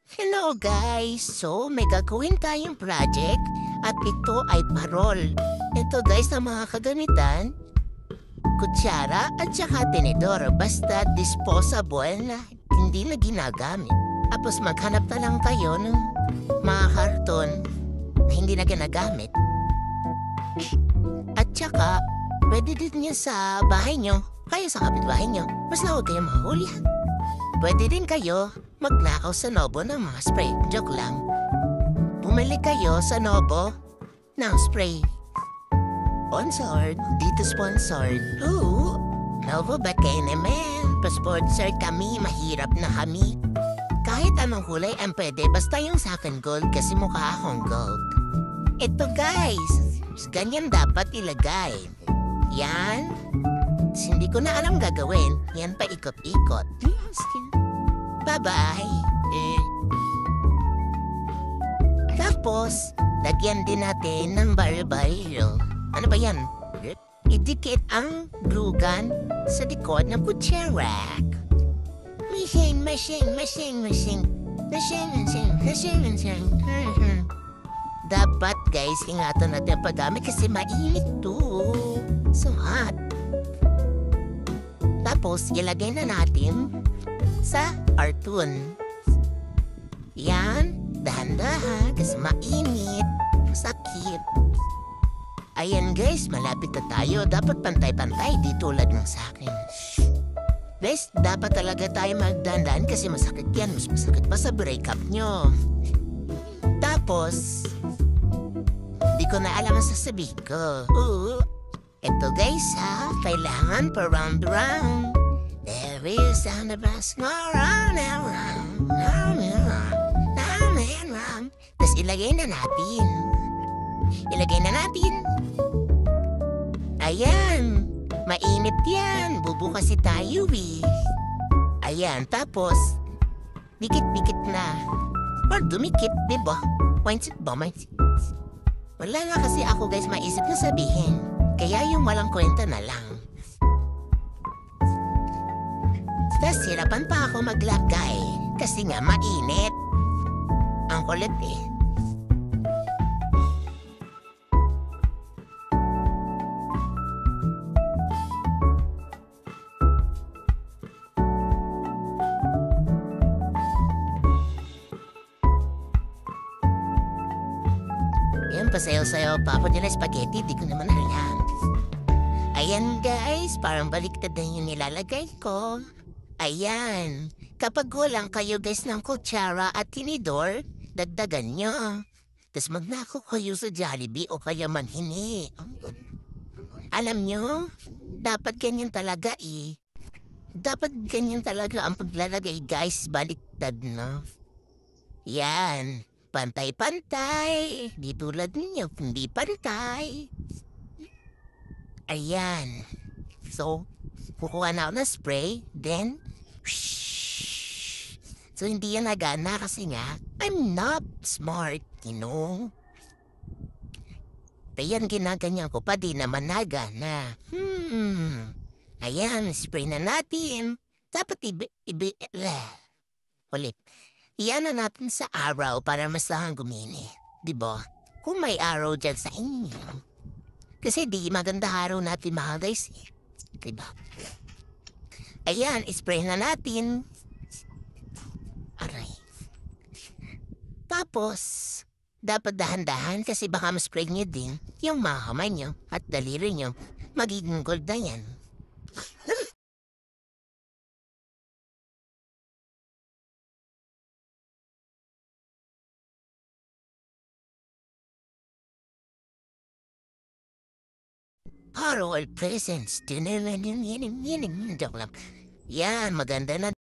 Hello guys! So, may gagawin tayong project at ito ay parol. Ito guys ang mga kagamitan, kutsara at saka tinidor. Basta disposable na hindi na ginagamit. Tapos maghanap na lang kayo ng mga karton na hindi na ginagamit. At saka, pwede din niya sa bahay nyo, kaya sa kapitbahay nyo. Basta huwag kayong mahuli. Pwede din kayo magnakaw sa Nobo ng mga spray. Joke lang. Bumili kayo sa Nobo ng spray. Sponsored. Dito sponsored. Oo. Nobo ba kayo naman? Pa-sponsor kami. Mahirap na kami. Kahit anong kulay ang pwede. Basta yung sa akin gold kasi mukha akong gold. Ito guys. Ganyan dapat ilagay. Yan. Hindi ko na alam gagawin. Yan pa ikot-ikot. Bye-bye. Tapos, lagyan din natin ng baril-baril. Ano ba yan? Idikit ang glue gun sa likod ng kutsara. Machine. Dapat guys, ingatan natin ang paggamit kasi mainit to. So hot. Tapos, ilagay na natin sa cartoon. Yan, dahan-dahan kasi mainit, masakit. Ayan guys, malapit na tayo. Dapat pantay-pantay, di tulad ng sa akin. Guys, dapat talaga tayo magdandan kasi masakit yan. Mas masakit pa sa breakup nyo. Tapos, di ko na alam ang sasabihin ko. Ito guys ha, kailangan pa round. There is sound of us go round and round. Tapos ilagay na natin. Ayan, mainit yan. Bubukas si tayo eh. Ayan, tapos, dikit-dikit na. Or dumikit, diba? Mindset ba? Wala nga kasi ako guys maisip na sabihin. Kaya yung walang kwenta na lang. Tapos hirapan pa ako maglagay kasi nga mainit. Ang kulit eh. Yan, pasayaw-sayaw pa ako nila spaghetti. Di ko naman alam. Ayan guys, parang baliktad na yung nilalagay ko. Ayan. Kapag walang kayo guys ng kutsara at tinidor, dagdagan nyo. Tapos magnakaw kayo sa Jollibee o kaya manhini. Alam nyo, dapat ganyan talaga eh. Dapat ganyan talaga ang paglalagay guys, baliktad na. Yan. Pantay-pantay. Di tulad ninyo, hindi pantay. Ayan. So, kukuha na ako ng spray, then, so hindi yan nagana kasi nga, I'm not smart, you know. Kaya ginaganyan ko pa, di naman nagana. Ayan, spray na natin. Dapat ulit. Iyan na natin sa araw para mas lang gumini. Diba? Kung may araw dyan sa inyo. Kasi di maganda araw natin mga guys. Diba? Ayan, spray na natin. Aray. Tapos, dapat dahan-dahan kasi baka ma-spray nyo din yung mga kamay nyo at daliri nyo. Magiging gold na yan. Parol presents. Joke lang. Yan, maganda na